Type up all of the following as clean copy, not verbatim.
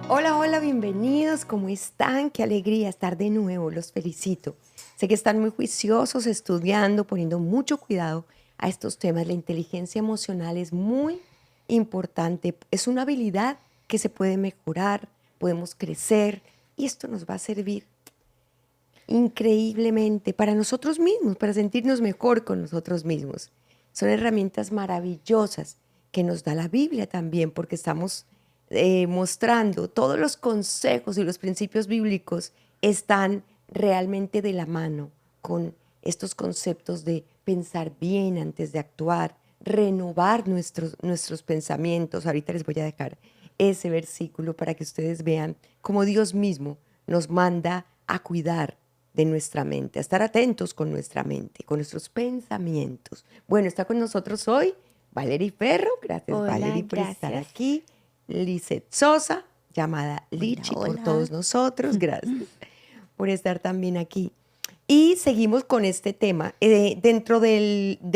Hola, hola, bienvenidos. ¿Cómo están? Qué alegría estar de nuevo. Los felicito. Sé que están muy juiciosos, estudiando, poniendo mucho cuidado a estos temas. La inteligencia emocional es muy importante. Es una habilidad que se puede mejorar, podemos crecer y esto nos va a servir increíblemente para nosotros mismos, para sentirnos mejor con nosotros mismos. Son herramientas maravillosas que nos da la Biblia también, porque estamos mostrando todos los consejos y los principios bíblicos están realmente de la mano con estos conceptos de pensar bien antes de actuar, renovar nuestros pensamientos. Ahorita les voy a dejar ese versículo para que ustedes vean cómo Dios mismo nos manda a cuidar de nuestra mente, a estar atentos con nuestra mente, con nuestros pensamientos. Bueno, está con nosotros hoy Valerie Ferro. Gracias, Hola, Valerie, por estar gracias. aquí. Lizeth Sosa, llamada Hola, Lichi por hola. todos nosotros. Gracias por estar también aquí. Y seguimos con este tema. Dentro de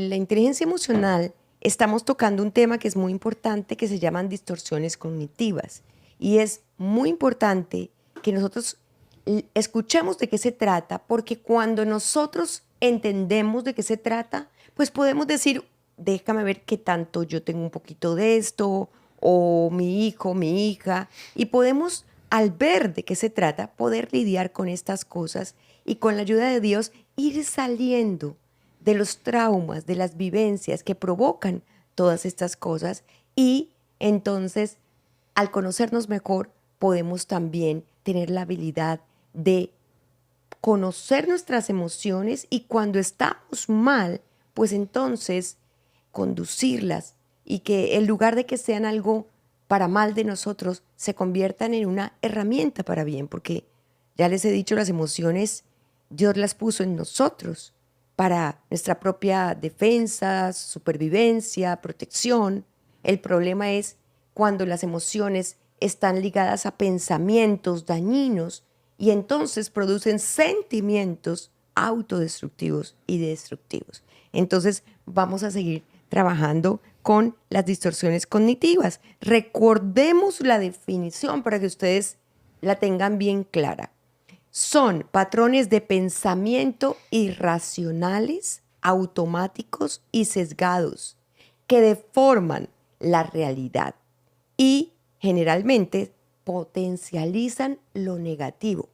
la inteligencia emocional, estamos tocando un tema que es muy importante, que se llaman distorsiones cognitivas. Y es muy importante que nosotros escuchemos de qué se trata, porque cuando nosotros entendemos de qué se trata, pues podemos decir, déjame ver qué tanto yo tengo un poquito de esto, o mi hijo, mi hija, y podemos, al ver de qué se trata, poder lidiar con estas cosas y con la ayuda de Dios ir saliendo de los traumas, de las vivencias que provocan todas estas cosas y entonces al conocernos mejor podemos también tener la habilidad de conocer nuestras emociones y cuando estamos mal, pues entonces conducirlas y que en lugar de que sean algo para mal de nosotros, se conviertan en una herramienta para bien, porque ya les he dicho, las emociones Dios las puso en nosotros para nuestra propia defensa, supervivencia, protección. El problema es cuando las emociones están ligadas a pensamientos dañinos y entonces producen sentimientos autodestructivos y destructivos. Entonces vamos a seguir trabajando con las distorsiones cognitivas. Recordemos la definición para que ustedes la tengan bien clara. Son patrones de pensamiento irracionales, automáticos y sesgados que deforman la realidad y generalmente potencializan lo negativo.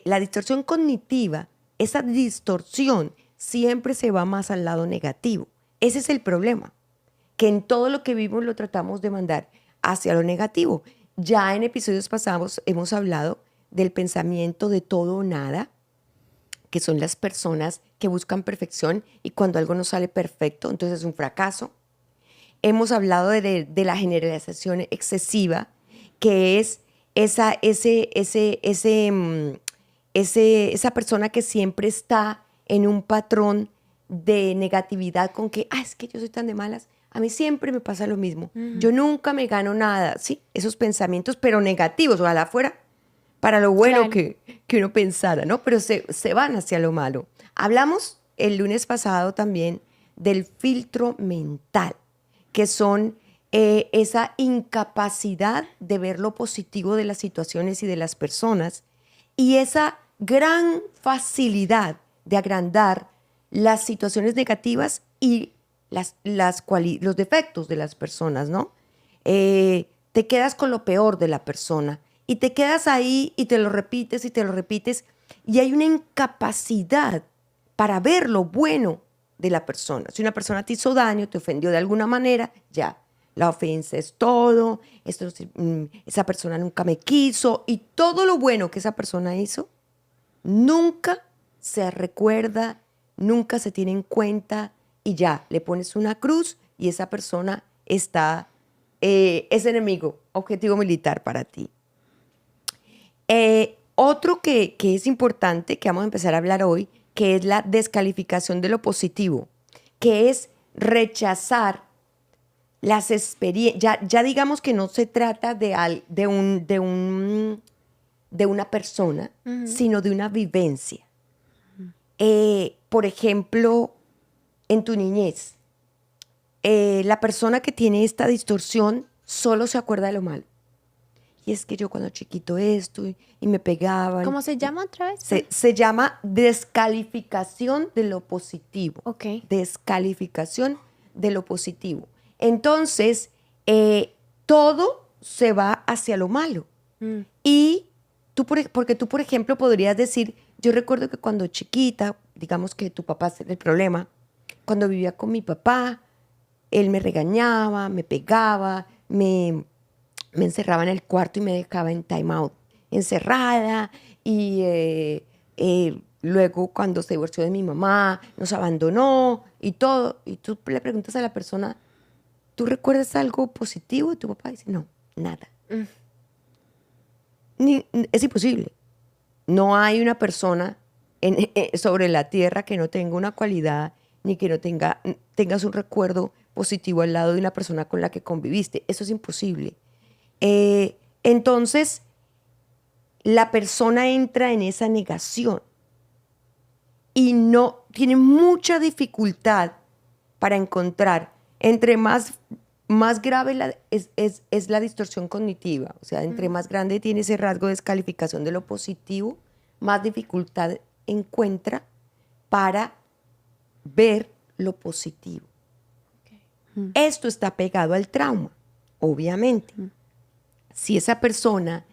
La distorsión cognitiva, esa distorsión siempre se va más al lado negativo. Ese es el problema, que en todo lo que vivimos lo tratamos de mandar hacia lo negativo. Ya en episodios pasados hemos hablado del pensamiento de todo o nada, que son las personas que buscan perfección y cuando algo no sale perfecto, entonces es un fracaso. Hemos hablado de la generalización excesiva, que es esa persona que siempre está en un patrón de negatividad con que, es que yo soy tan de malas, a mí siempre me pasa lo mismo, yo nunca me gano nada, ¿sí? Esos pensamientos, pero negativos, ojalá fuera para lo bueno Claro. que uno pensara, ¿no? Pero se van hacia lo malo. Hablamos el lunes pasado también del filtro mental, que son esa incapacidad de ver lo positivo de las situaciones y de las personas y esa gran facilidad de agrandar las situaciones negativas y los defectos de las personas, ¿no? Te quedas con lo peor de la persona y te quedas ahí y te lo repites y te lo repites y hay una incapacidad para ver lo bueno de la persona. Si una persona te hizo daño, te ofendió de alguna manera, ya, la ofensa es todo, esa persona nunca me quiso y todo lo bueno que esa persona hizo nunca se recuerda, nunca se tiene en cuenta y ya, le pones una cruz y esa persona es enemigo, objetivo militar para ti. Otro que es importante, que vamos a empezar a hablar hoy, que es la descalificación de lo positivo, que es rechazar las experiencias. Ya digamos que no se trata de una persona, sino de una vivencia. Por ejemplo, en tu niñez, la persona que tiene esta distorsión solo se acuerda de lo malo. Y es que yo cuando chiquito esto y me pegaban. ¿Cómo se llama otra vez? Se llama descalificación de lo positivo. Ok. Descalificación de lo positivo. Entonces, todo se va hacia lo malo. Y porque tú, por ejemplo, podrías decir, yo recuerdo que cuando chiquita, digamos que tu papá es el problema, cuando vivía con mi papá, él me regañaba, me pegaba, me encerraba en el cuarto y me dejaba en time out, encerrada. Y luego cuando se divorció de mi mamá, nos abandonó y todo. Y tú le preguntas a la persona, ¿tú recuerdas algo positivo de tu papá? Y dice, no, nada. Es imposible. No hay una persona sobre la tierra que no tenga una cualidad ni que no tengas un recuerdo positivo al lado de una persona con la que conviviste. Eso es imposible. Entonces, la persona entra en esa negación y no tiene mucha dificultad para encontrar. Entre más grave es la distorsión cognitiva, o sea, entre más grande tiene ese rasgo de descalificación de lo positivo, más dificultad encuentra para ver lo positivo. Okay. Esto está pegado al trauma, obviamente. Si esa persona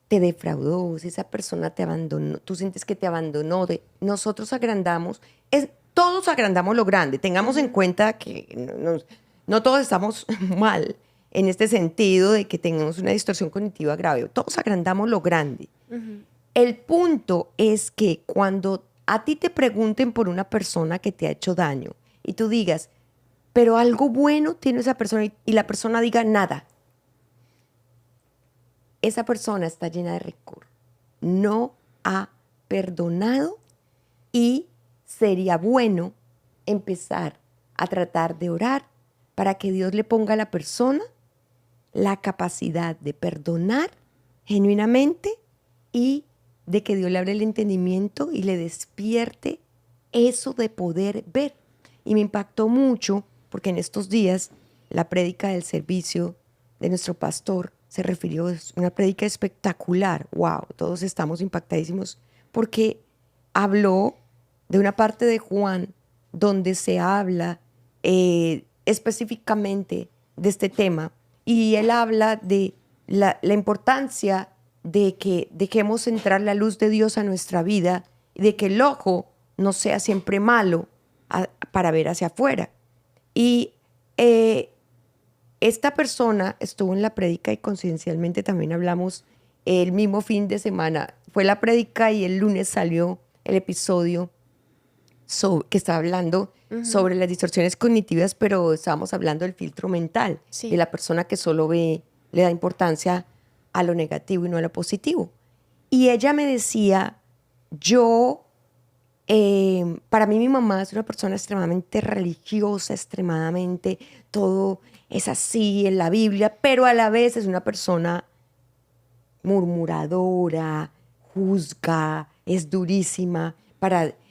te defraudó, si esa persona te abandonó, tú sientes que te abandonó, nosotros agrandamos, todos agrandamos lo grande. Tengamos en cuenta que no todos estamos mal en este sentido de que tengamos una distorsión cognitiva grave. Todos agrandamos lo grande. El punto es que cuando a ti te pregunten por una persona que te ha hecho daño y tú digas, pero algo bueno tiene esa persona y la persona diga nada, esa persona está llena de rencor, no ha perdonado y sería bueno empezar a tratar de orar para que Dios le ponga a la persona la capacidad de perdonar genuinamente y de que Dios le abra el entendimiento y le despierte eso de poder ver. Y me impactó mucho porque en estos días la prédica del servicio de nuestro pastor se refirió a una prédica espectacular. ¡Wow! Todos estamos impactadísimos porque habló de una parte de Juan donde se habla específicamente de este tema y él habla de la importancia de que dejemos entrar la luz de Dios a nuestra vida y de que el ojo no sea siempre malo para ver hacia afuera. Y esta persona estuvo en la prédica y coincidencialmente también hablamos el mismo fin de semana. Fue la prédica y el lunes salió el episodio que estaba hablando sobre las distorsiones cognitivas, pero estábamos hablando del filtro mental, de la persona que solo le da importancia a lo negativo y no a lo positivo. Y ella me decía, para mí mi mamá es una persona extremadamente religiosa, extremadamente todo es así en la Biblia, pero a la vez es una persona murmuradora, juzga, es durísima.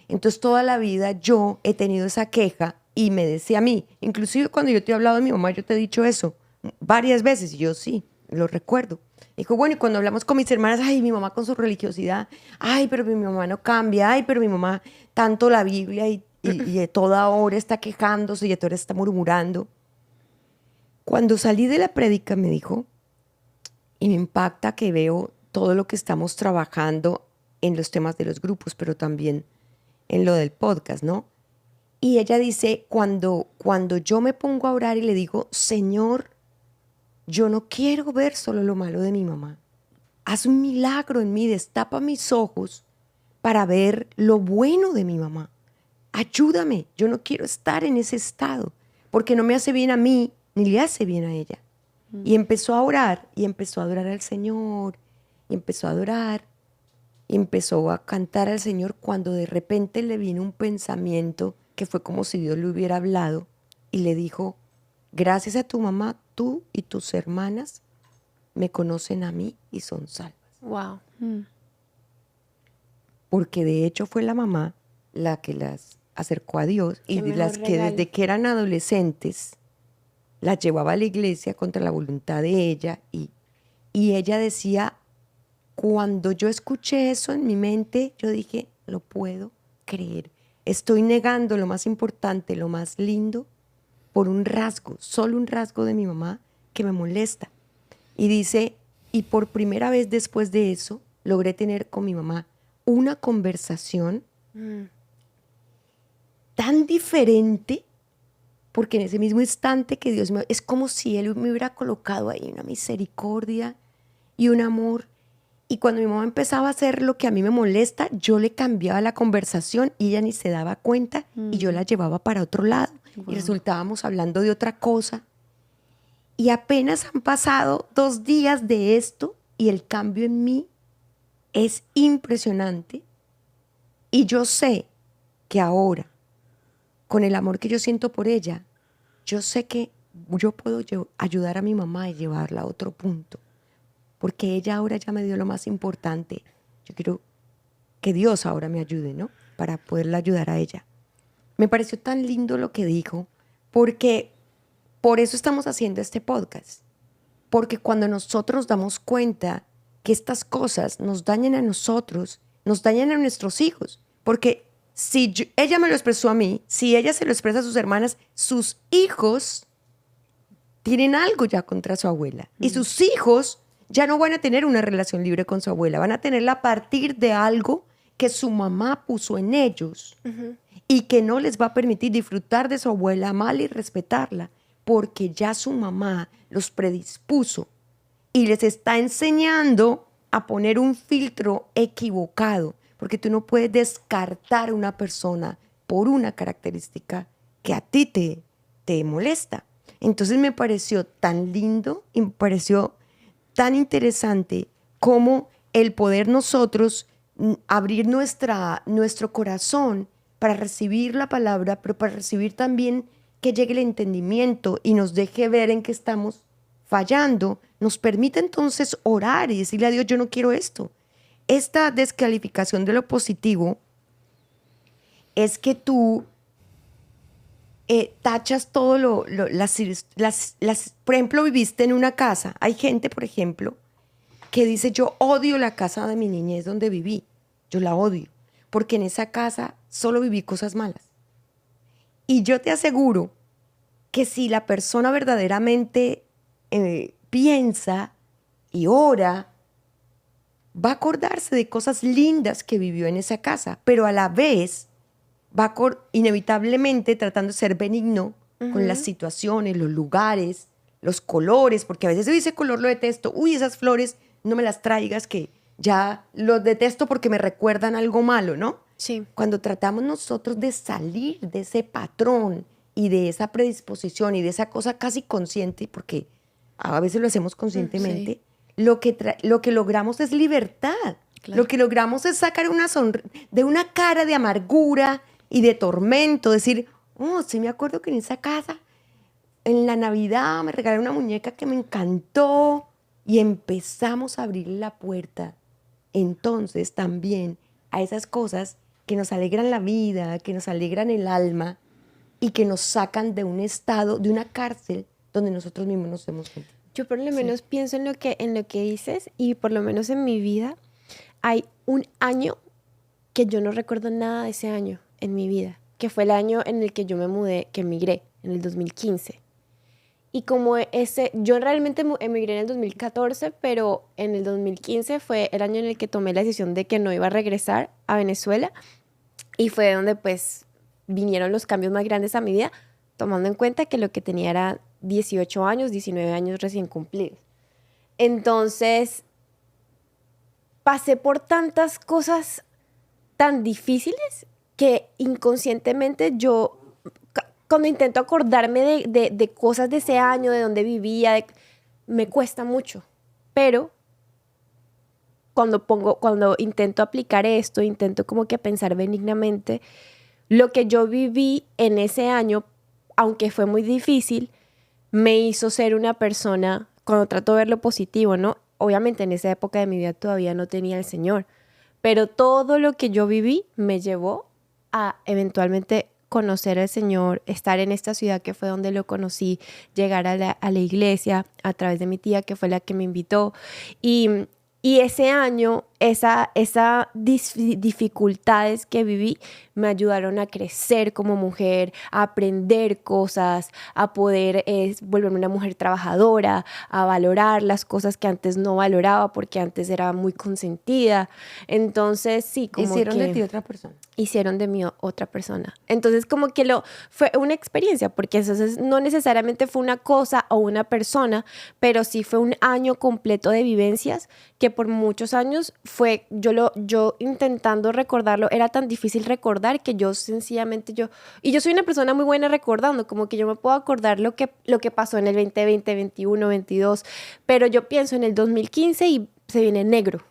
Entonces toda la vida yo he tenido esa queja y me decía a mí, inclusive cuando yo te he hablado de mi mamá, yo te he dicho eso varias veces y yo sí, lo recuerdo. Dijo, bueno, y cuando hablamos con mis hermanas, ay, mi mamá con su religiosidad, ay, pero mi mamá no cambia, ay, pero mi mamá tanto la Biblia y a toda hora está quejándose y a toda hora está murmurando. Cuando salí de la prédica me dijo, y me impacta que veo todo lo que estamos trabajando en los temas de los grupos, pero también en lo del podcast, ¿no? Y ella dice, cuando yo me pongo a orar y le digo, Señor, yo no quiero ver solo lo malo de mi mamá. Haz un milagro en mí, destapa mis ojos para ver lo bueno de mi mamá. Ayúdame, yo no quiero estar en ese estado, porque no me hace bien a mí, ni le hace bien a ella. Y empezó a orar, y empezó a adorar al Señor, y empezó a adorar, y empezó a cantar al Señor cuando de repente le vino un pensamiento que fue como si Dios le hubiera hablado, y le dijo, gracias a tu mamá, tú y tus hermanas me conocen a mí y son salvas. Wow. Porque de hecho fue la mamá la que las acercó a Dios y las que desde que eran adolescentes la llevaba a la iglesia contra la voluntad de ella y ella decía, cuando yo escuché eso en mi mente, yo dije, lo puedo creer. Estoy negando lo más importante, lo más lindo, por un rasgo, solo un rasgo de mi mamá que me molesta. Y dice, y por primera vez después de eso, logré tener con mi mamá una conversación tan diferente, porque en ese mismo instante que Dios me... Es como si Él me hubiera colocado ahí una misericordia y un amor. Y cuando mi mamá empezaba a hacer lo que a mí me molesta, yo le cambiaba la conversación y ella ni se daba cuenta y yo la llevaba para otro lado. Wow. Y resultábamos hablando de otra cosa. Y apenas han pasado 2 días de esto y el cambio en mí es impresionante. Y yo sé que ahora, con el amor que yo siento por ella, yo sé que yo puedo ayudar a mi mamá y llevarla a otro punto. Porque ella ahora ya me dio lo más importante. Yo quiero que Dios ahora me ayude, ¿no? Para poderla ayudar a ella. Me pareció tan lindo lo que dijo, porque por eso estamos haciendo este podcast. Porque cuando nosotros damos cuenta que estas cosas nos dañan a nosotros, nos dañan a nuestros hijos. Porque si ella me lo expresó a mí, si ella se lo expresa a sus hermanas, sus hijos tienen algo ya contra su abuela. Y sus hijos ya no van a tener una relación libre con su abuela, van a tenerla a partir de algo que su mamá puso en ellos y que no les va a permitir disfrutar de su abuela, amarla y respetarla, porque ya su mamá los predispuso y les está enseñando a poner un filtro equivocado, porque tú no puedes descartar a una persona por una característica que a ti te molesta. Entonces me pareció tan lindo y me pareció tan interesante como el poder nosotros abrir nuestro corazón para recibir la palabra, pero para recibir también que llegue el entendimiento y nos deje ver en qué estamos fallando, nos permite entonces orar y decirle a Dios, yo no quiero esto. Esta descalificación de lo positivo es que tú tachas todo por ejemplo, viviste en una casa. Hay gente, por ejemplo, que dice, yo odio la casa de mi niñez donde viví. Yo la odio, porque en esa casa solo viví cosas malas. Y yo te aseguro que si la persona verdaderamente piensa y ora, va a acordarse de cosas lindas que vivió en esa casa, pero a la vez va inevitablemente tratando de ser benigno con las situaciones, los lugares, los colores, porque a veces ese color lo detesto, uy, esas flores no me las traigas que ya los detesto porque me recuerdan algo malo, ¿no? Sí. Cuando tratamos nosotros de salir de ese patrón y de esa predisposición y de esa cosa casi consciente, porque a veces lo hacemos conscientemente, sí, lo que logramos es libertad. Claro. Lo que logramos es sacar de una cara de amargura y de tormento, decir, oh, sí me acuerdo que en esa casa, en la Navidad me regalaron una muñeca que me encantó y empezamos a abrir la puerta entonces también a esas cosas que nos alegran la vida, que nos alegran el alma y que nos sacan de un estado, de una cárcel donde nosotros mismos nos hemos metido. Yo por lo menos pienso en lo que dices y por lo menos en mi vida hay un año que yo no recuerdo nada de ese año en mi vida, que fue el año en el que yo me mudé, que emigré, en el 2015. Y como yo realmente emigré en el 2014, pero en el 2015 fue el año en el que tomé la decisión de que no iba a regresar a Venezuela y fue donde pues vinieron los cambios más grandes a mi vida, tomando en cuenta que lo que tenía era 18 años, 19 años recién cumplidos. Entonces, pasé por tantas cosas tan difíciles que inconscientemente yo, cuando intento acordarme de cosas de ese año, de donde vivía, me cuesta mucho. Pero cuando intento aplicar esto, intento como que pensar benignamente, lo que yo viví en ese año, aunque fue muy difícil, me hizo ser una persona, cuando trato de ver lo positivo, ¿no? Obviamente en esa época de mi vida todavía no tenía al Señor, pero todo lo que yo viví me llevó a eventualmente conocer al Señor, estar en esta ciudad que fue donde lo conocí, llegar a la iglesia a través de mi tía, que fue la que me invitó. Y ese año, esas dificultades que viví me ayudaron a crecer como mujer, a aprender cosas, a poder volverme una mujer trabajadora, a valorar las cosas que antes no valoraba porque antes era muy consentida. Entonces, sí, como Hicieron que de ti otra persona. hicieron de mí otra persona. Entonces, como que fue una experiencia, porque eso no necesariamente fue una cosa o una persona, pero sí fue un año completo de vivencias que por muchos años fue, yo intentando recordarlo, era tan difícil recordar que yo sencillamente y yo soy una persona muy buena recordando, como que yo me puedo acordar lo que pasó en el 2020, 21, 22, pero yo pienso en el 2015 y se viene negro.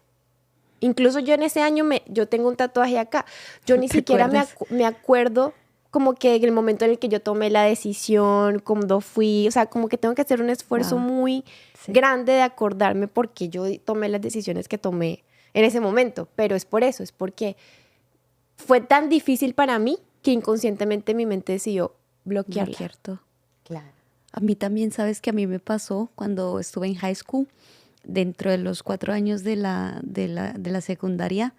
Incluso yo en ese año, yo tengo un tatuaje acá, yo ni siquiera me acuerdo como que en el momento en el que yo tomé la decisión, cuando fui, o sea, como que tengo que hacer un esfuerzo muy grande de acordarme porque yo tomé las decisiones que tomé en ese momento, pero es por eso, es porque fue tan difícil para mí que inconscientemente mi mente decidió bloquearla. Bloquear todo. Claro. A mí también, sabes que a mí me pasó cuando estuve en high school, dentro de los 4 años de la secundaria,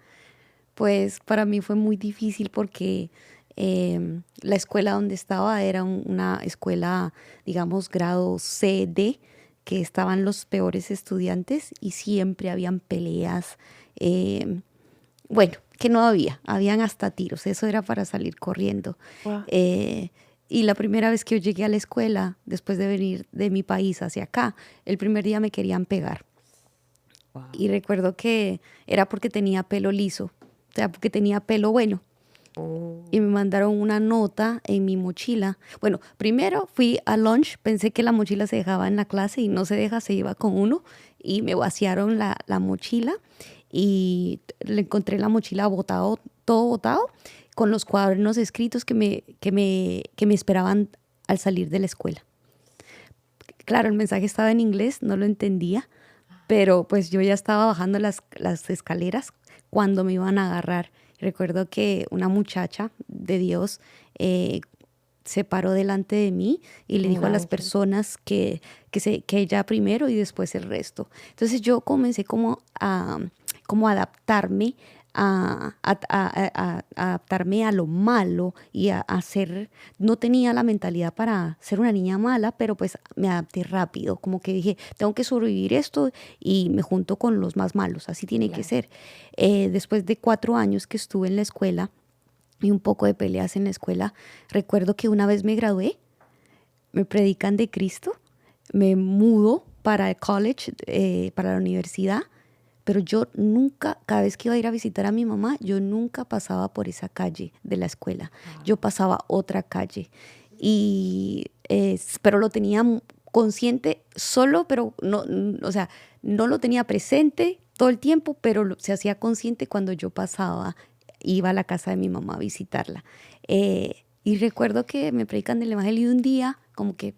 pues para mí fue muy difícil porque la escuela donde estaba era una escuela, digamos, grado C, D, que estaban los peores estudiantes y siempre habían peleas. Bueno, que no habían hasta tiros, eso era para salir corriendo. Wow. Y la primera vez que yo llegué a la escuela, después de venir de mi país hacia acá, el primer día me querían pegar. Wow. Y recuerdo que era porque tenía pelo liso, o sea, porque tenía pelo bueno. Y me mandaron una nota en mi mochila. Bueno, primero fui a lunch, pensé que la mochila se dejaba en la clase y no se deja, se iba con uno. Y me vaciaron la mochila y le encontré la mochila todo botado, con los cuadernos escritos que me esperaban al salir de la escuela. Claro, el mensaje estaba en inglés, no lo entendía, pero pues yo ya estaba bajando las escaleras cuando me iban a agarrar. Recuerdo que una muchacha de Dios se paró delante de mí y le dijo a las personas que ella primero y después el resto. Entonces yo comencé como a adaptarme a adaptarme a lo malo y a hacer, no tenía la mentalidad para ser una niña mala, pero pues me adapté rápido, como que dije, tengo que sobrevivir esto y me junto con los más malos, así tiene que ser. Después de 4 años que estuve en la escuela y un poco de peleas en la escuela, recuerdo que una vez me gradué, me predican de Cristo, me mudo para el college, para la universidad, pero yo nunca, cada vez que iba a ir a visitar a mi mamá, yo nunca pasaba por esa calle de la escuela. Yo pasaba otra calle. Pero lo tenía consciente solo, pero no, o sea, no lo tenía presente todo el tiempo, pero se hacía consciente cuando yo pasaba, iba a la casa de mi mamá a visitarla. Y recuerdo que me predican del Evangelio y un día, como que,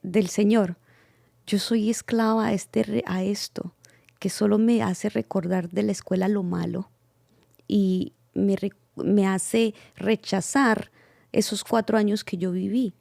del Señor, yo soy esclava a esto, que solo me hace recordar de la escuela lo malo y me hace rechazar esos 4 años que yo viví.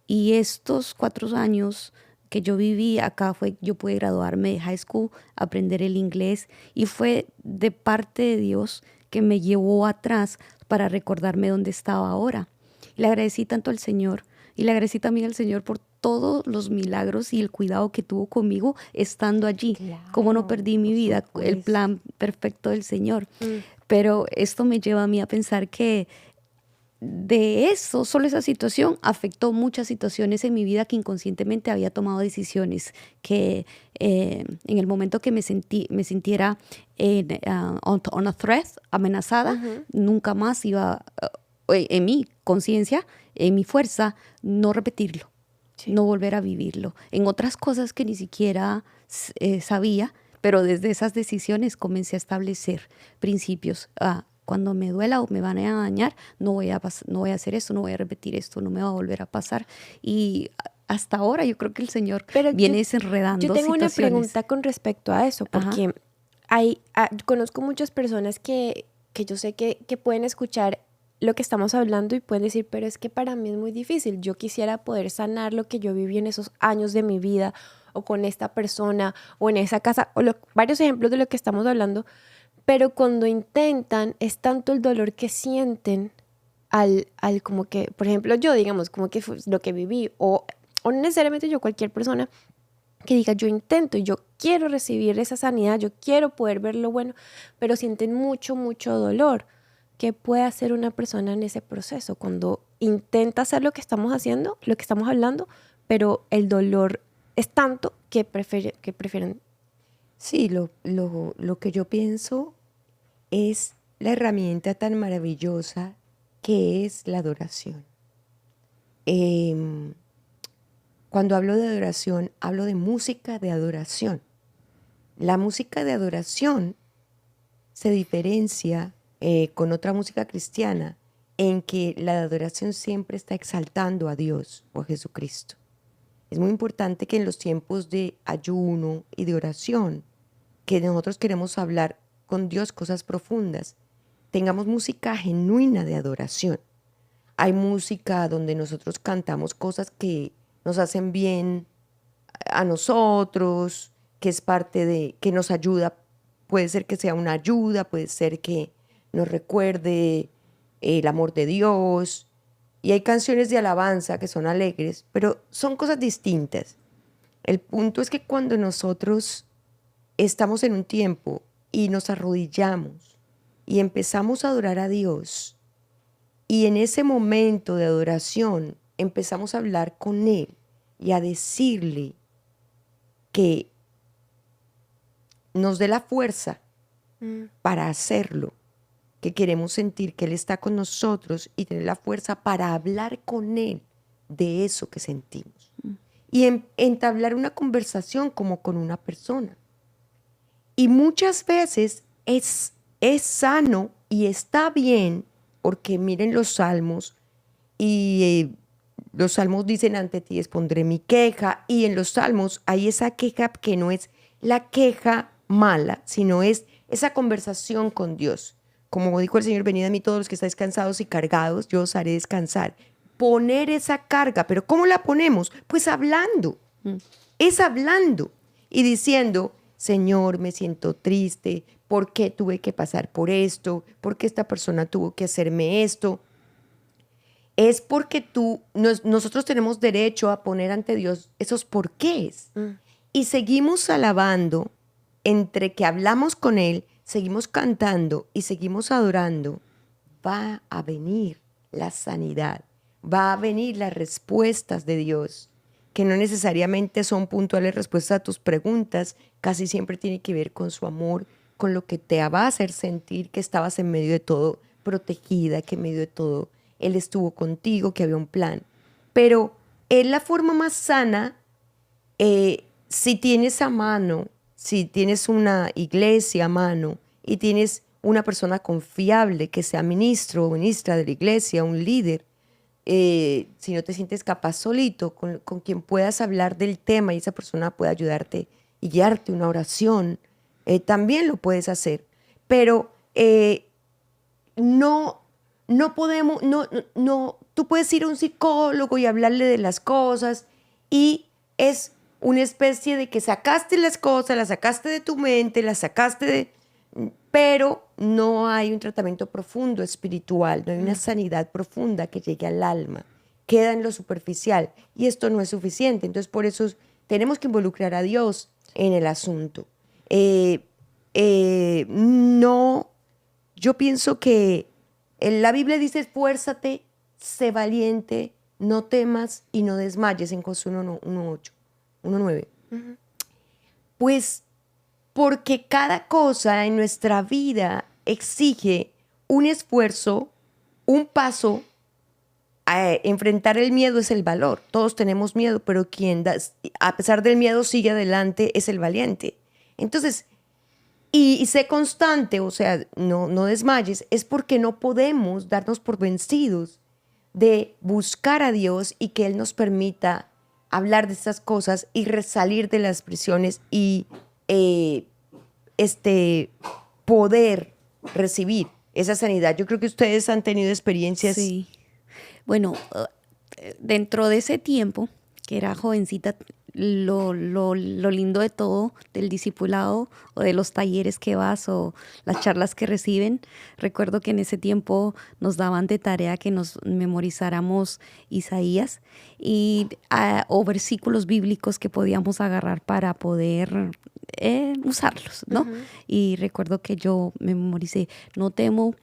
Y estos 4 años que yo viví acá yo pude graduarme de high school, aprender el inglés y fue de parte de Dios que me llevó atrás para recordarme dónde estaba ahora. Y le agradecí tanto al Señor y le agradecí también al Señor por todos los milagros y el cuidado que tuvo conmigo estando allí. Claro, cómo no perdí mi vida, supuesto. el plan perfecto del Señor. Pero esto me lleva a mí a pensar que de eso, solo esa situación afectó muchas situaciones en mi vida que inconscientemente había tomado decisiones que en el momento que me sintiera on a threat, amenazada, nunca más iba en mi conciencia, en mi fuerza, no repetirlo. Sí. No volver a vivirlo. En otras cosas que ni siquiera sabía, pero desde esas decisiones comencé a establecer principios. Cuando me duela o me van a dañar, no voy a hacer esto, no voy a repetir esto, no me va a volver a pasar. Y hasta ahora yo creo que el Señor viene desenredando situaciones. Yo tengo una pregunta con respecto a eso, porque conozco muchas personas que yo sé que pueden escuchar lo que estamos hablando y pueden decir, pero es que para mí es muy difícil. Yo quisiera poder sanar lo que yo viví en esos años de mi vida o con esta persona o en esa casa o varios ejemplos de lo que estamos hablando. Pero cuando intentan, es tanto el dolor que sienten al como que, por ejemplo, yo, digamos, como que fue lo que viví o no necesariamente yo, cualquier persona que diga yo intento y yo quiero recibir esa sanidad, yo quiero poder ver lo bueno, pero sienten mucho, mucho dolor. ¿Qué puede hacer una persona en ese proceso cuando intenta hacer lo que estamos haciendo, lo que estamos hablando, pero el dolor es tanto que prefieren? Sí, lo que yo pienso es la herramienta tan maravillosa que es la adoración. Cuando hablo de adoración, hablo de música de adoración. La música de adoración se diferencia con otra música cristiana en que la adoración siempre está exaltando a Dios o a Jesucristo. Es muy importante que en los tiempos de ayuno y de oración, que nosotros queremos hablar con Dios cosas profundas, tengamos música genuina de adoración. Hay música donde nosotros cantamos cosas que nos hacen bien a nosotros, que es parte de, que nos ayuda, puede ser que sea una ayuda, puede ser que nos recuerde el amor de Dios. Y hay canciones de alabanza que son alegres, pero son cosas distintas. El punto es que cuando nosotros estamos en un tiempo y nos arrodillamos y empezamos a adorar a Dios, y en ese momento de adoración empezamos a hablar con Él y a decirle que nos dé la fuerza para hacerlo, que queremos sentir que Él está con nosotros y tener la fuerza para hablar con Él de eso que sentimos. Y entablar una conversación como con una persona. Y muchas veces es sano y está bien, porque miren los salmos, y los salmos dicen: ante ti expondré mi queja, y en los salmos hay esa queja que no es la queja mala, sino es esa conversación con Dios. Como dijo el Señor: venid a mí todos los que estáis cansados y cargados, yo os haré descansar. Poner esa carga, pero ¿cómo la ponemos? Pues hablando, es hablando y diciendo: Señor, me siento triste, ¿por qué tuve que pasar por esto? ¿Por qué esta persona tuvo que hacerme esto? Es porque nosotros tenemos derecho a poner ante Dios esos porqués. Y seguimos alabando, entre que hablamos con Él, seguimos cantando y seguimos adorando, va a venir la sanidad, va a venir las respuestas de Dios, que no necesariamente son puntuales respuestas a tus preguntas, casi siempre tiene que ver con su amor, con lo que te va a hacer sentir que estabas en medio de todo protegida, que en medio de todo Él estuvo contigo, que había un plan. Pero es la forma más sana. Si tienes a mano, si tienes una iglesia a mano y tienes una persona confiable que sea ministro o ministra de la iglesia, un líder, si no te sientes capaz solito, con quien puedas hablar del tema y esa persona puede ayudarte y guiarte una oración, también lo puedes hacer. Pero no podemos, tú puedes ir a un psicólogo y hablarle de las cosas y es una especie de que sacaste las cosas, las sacaste de tu mente, las sacaste pero no hay un tratamiento profundo espiritual, no hay una sanidad profunda que llegue al alma, queda en lo superficial y esto no es suficiente. Entonces por eso tenemos que involucrar a Dios en el asunto. No, yo pienso que la Biblia dice: esfuérzate, sé valiente, no temas y no desmayes, en Josué 1:9. Pues porque cada cosa en nuestra vida exige un esfuerzo, un paso. Enfrentar el miedo es el valor. Todos tenemos miedo, pero quien a pesar del miedo sigue adelante es el valiente. Entonces, y sé constante, o sea, no desmayes, es porque no podemos darnos por vencidos de buscar a Dios y que Él nos permita hablar de estas cosas y salir de las prisiones y poder recibir esa sanidad. Yo creo que ustedes han tenido experiencias. Sí. Bueno, dentro de ese tiempo, que era jovencita, lo lindo de todo, del discipulado o de los talleres que vas o las charlas que reciben, recuerdo que en ese tiempo nos daban de tarea que nos memorizáramos Isaías o versículos bíblicos que podíamos agarrar para poder usarlos, ¿no? Y recuerdo que yo me memoricé, no temo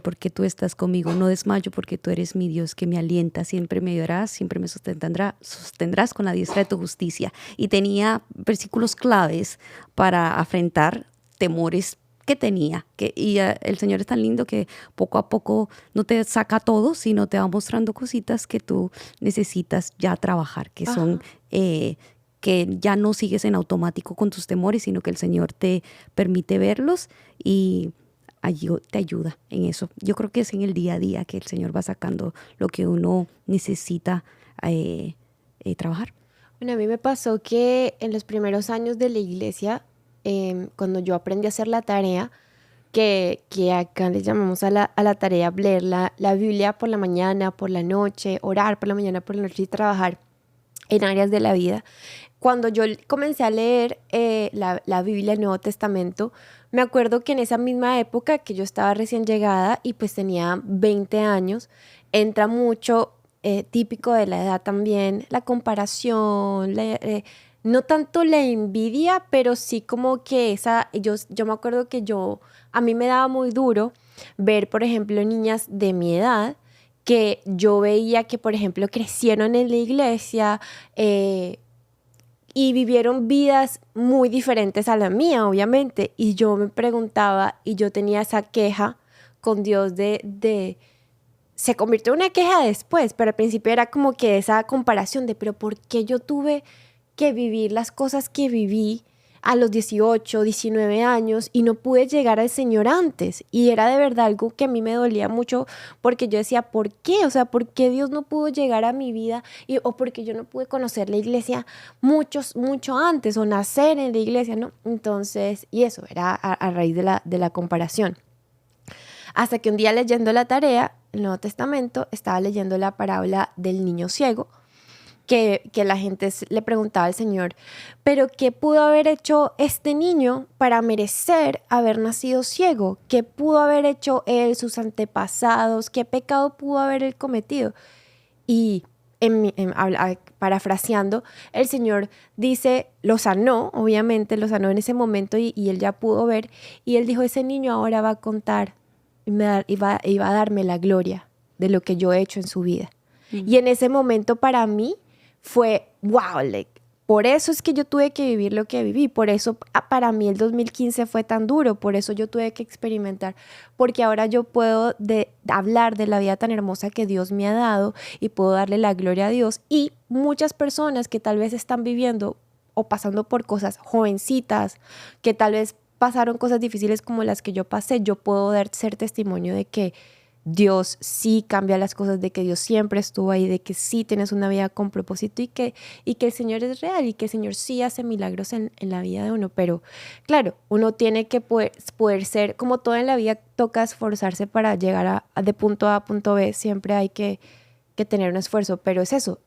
porque tú estás conmigo, no desmayo porque tú eres mi Dios que me alienta, siempre me ayudarás, siempre me sostendrás con la diestra de tu justicia. Y tenía versículos claves para afrontar temores que tenía. El Señor es tan lindo que poco a poco no te saca todo, sino te va mostrando cositas que tú necesitas ya trabajar, que son... que ya no sigues en automático con tus temores, sino que el Señor te permite verlos y te ayuda en eso. Yo creo que es en el día a día que el Señor va sacando lo que uno necesita trabajar. Bueno, a mí me pasó que en los primeros años de la iglesia, cuando yo aprendí a hacer la tarea, que acá le llamamos a la tarea leer la Biblia por la mañana, por la noche, orar por la mañana, por la noche y trabajar en áreas de la vida. Cuando yo comencé a leer la Biblia, el Nuevo Testamento, me acuerdo que en esa misma época que yo estaba recién llegada y pues tenía 20 años, entra mucho, típico de la edad también, la comparación, no tanto la envidia, pero sí como que yo me acuerdo que a mí me daba muy duro ver, por ejemplo, niñas de mi edad que yo veía que, por ejemplo, crecieron en la iglesia, y vivieron vidas muy diferentes a la mía, obviamente. Y yo me preguntaba, y yo tenía esa queja con Dios se convirtió en una queja después, pero al principio era como que esa comparación pero ¿por qué yo tuve que vivir las cosas que viví a los 18, 19 años y no pude llegar al Señor antes? Y era de verdad algo que a mí me dolía mucho porque yo decía, ¿por qué? O sea, ¿por qué Dios no pudo llegar a mi vida? O porque yo no pude conocer la iglesia mucho antes o nacer en la iglesia, ¿no? Entonces, y eso era a raíz de la comparación. Hasta que un día leyendo la tarea, el Nuevo Testamento, estaba leyendo la parábola del niño ciego, que la gente le preguntaba al Señor, ¿pero qué pudo haber hecho este niño para merecer haber nacido ciego? ¿Qué pudo haber hecho él, sus antepasados? ¿Qué pecado pudo haber él cometido? Y parafraseando, el Señor dice, lo sanó, obviamente lo sanó en ese momento y él ya pudo ver, y él dijo, ese niño ahora va a contar y va a darme la gloria de lo que yo he hecho en su vida. Y en ese momento para mí fue, wow, por eso es que yo tuve que vivir lo que viví, por eso para mí el 2015 fue tan duro, por eso yo tuve que experimentar, porque ahora yo puedo hablar de la vida tan hermosa que Dios me ha dado y puedo darle la gloria a Dios. Y muchas personas que tal vez están viviendo o pasando por cosas, jovencitas, que tal vez pasaron cosas difíciles como las que yo pasé, yo puedo ser testimonio de que Dios sí cambia las cosas, de que Dios siempre estuvo ahí, de que sí tienes una vida con propósito y que el Señor es real y que el Señor sí hace milagros en la vida de uno. Pero claro, uno tiene que poder ser, como todo en la vida, toca esforzarse para llegar de punto A a punto B. Siempre hay que tener un esfuerzo, pero es eso,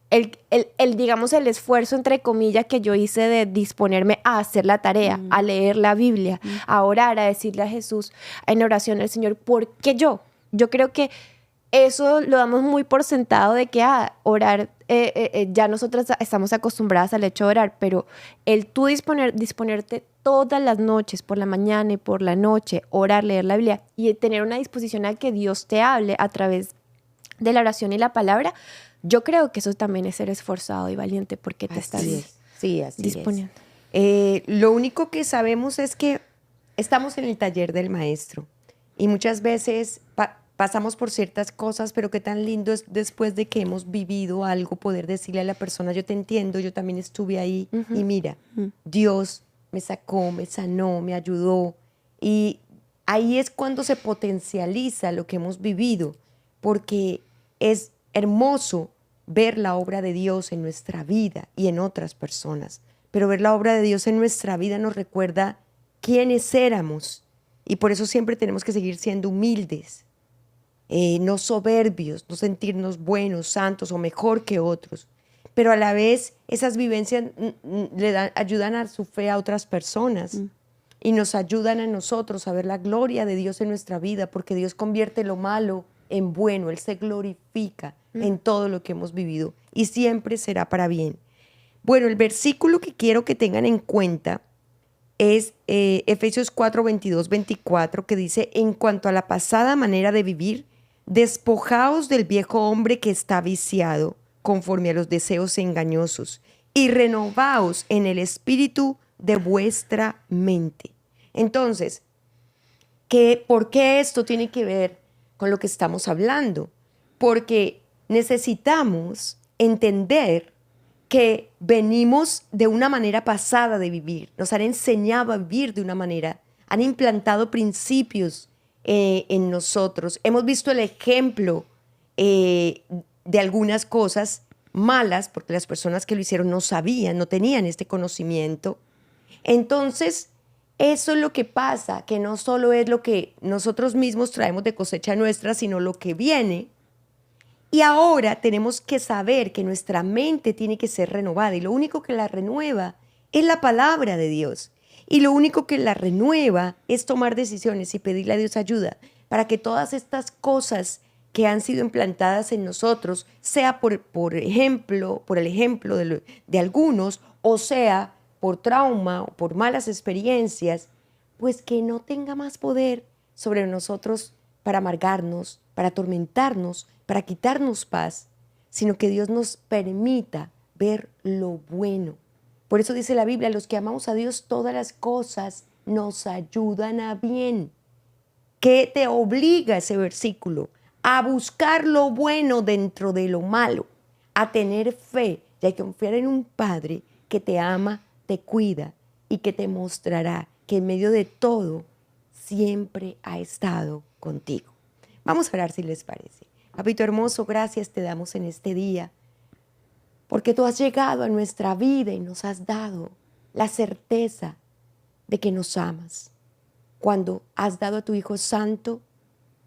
digamos el esfuerzo entre comillas que yo hice de disponerme a hacer la tarea, a leer la Biblia, a orar, a decirle a Jesús en oración al Señor, ¿por qué yo? Yo creo que eso lo damos muy por sentado de que orar, ya nosotras estamos acostumbradas al hecho de orar, pero el tú disponerte todas las noches, por la mañana y por la noche, orar, leer la Biblia y tener una disposición a que Dios te hable a través de la oración y la palabra, yo creo que eso también es ser esforzado y valiente porque te estás disponiendo. Lo único que sabemos es que estamos en el taller del maestro y muchas veces pasamos por ciertas cosas, pero qué tan lindo es después de que hemos vivido algo poder decirle a la persona, yo te entiendo, yo también estuve ahí y mira, Dios me sacó, me sanó, me ayudó. Y ahí es cuando se potencializa lo que hemos vivido, porque es hermoso ver la obra de Dios en nuestra vida y en otras personas. Pero ver la obra de Dios en nuestra vida nos recuerda quiénes éramos Y por eso siempre tenemos que seguir siendo humildes, no soberbios, no sentirnos buenos, santos o mejor que otros. Pero a la vez esas vivencias ayudan a su fe a otras personas y nos ayudan a nosotros a ver la gloria de Dios en nuestra vida, porque Dios convierte lo malo en bueno. Él se glorifica en todo lo que hemos vivido y siempre será para bien. Bueno, el versículo que quiero que tengan en cuenta es Efesios 4, 22, 24, que dice: en cuanto a la pasada manera de vivir, despojaos del viejo hombre que está viciado conforme a los deseos engañosos y renovaos en el espíritu de vuestra mente. Entonces, ¿por qué esto tiene que ver con lo que estamos hablando? Porque necesitamos entender que venimos de una manera pasada de vivir. Nos han enseñado a vivir de una manera, han implantado principios en nosotros. Hemos visto el ejemplo de algunas cosas malas, porque las personas que lo hicieron no sabían, no tenían este conocimiento. Entonces, eso es lo que pasa, que no solo es lo que nosotros mismos traemos de cosecha nuestra, sino lo que viene. Y ahora tenemos que saber que nuestra mente tiene que ser renovada, y lo único que la renueva es la palabra de Dios. Y lo único que la renueva es tomar decisiones y pedirle a Dios ayuda para que todas estas cosas que han sido implantadas en nosotros, sea por el ejemplo de algunos, o sea por trauma o por malas experiencias, pues que no tenga más poder sobre nosotros para amargarnos, para atormentarnos, para quitarnos paz, sino que Dios nos permita ver lo bueno. Por eso dice la Biblia: los que amamos a Dios, todas las cosas nos ayudan a bien. ¿Qué te obliga ese versículo? A buscar lo bueno dentro de lo malo, a tener fe y a confiar en un Padre que te ama, te cuida y que te mostrará que en medio de todo siempre ha estado contigo. Vamos a orar, si les parece. Papito hermoso, gracias te damos en este día, porque tú has llegado a nuestra vida y nos has dado la certeza de que nos amas. Cuando has dado a tu Hijo Santo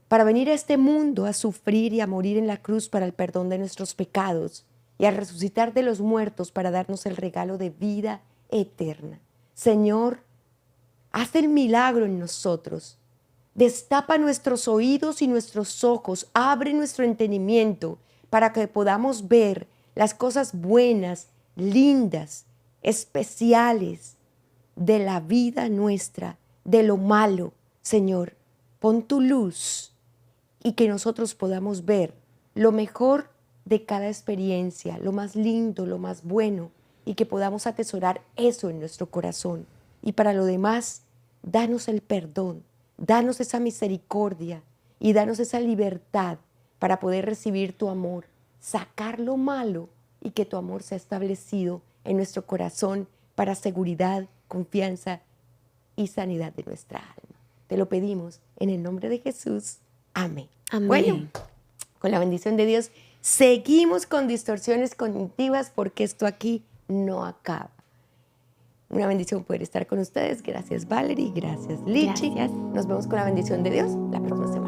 para venir a este mundo a sufrir y a morir en la cruz para el perdón de nuestros pecados y a resucitar de los muertos para darnos el regalo de vida eterna. Señor, haz el milagro en nosotros. Destapa nuestros oídos y nuestros ojos, abre nuestro entendimiento para que podamos ver las cosas buenas, lindas, especiales de la vida nuestra, de lo malo. Señor, pon tu luz y que nosotros podamos ver lo mejor de cada experiencia, lo más lindo, lo más bueno, y que podamos atesorar eso en nuestro corazón. Y para lo demás, danos el perdón. Danos esa misericordia y danos esa libertad para poder recibir tu amor, sacar lo malo y que tu amor sea establecido en nuestro corazón para seguridad, confianza y sanidad de nuestra alma. Te lo pedimos en el nombre de Jesús. Amén. Amén. Bueno, con la bendición de Dios, seguimos con distorsiones cognitivas porque esto aquí no acaba. Una bendición poder estar con ustedes. Gracias, Valerie. Gracias, Lichi. Gracias. Nos vemos con la bendición de Dios la próxima semana.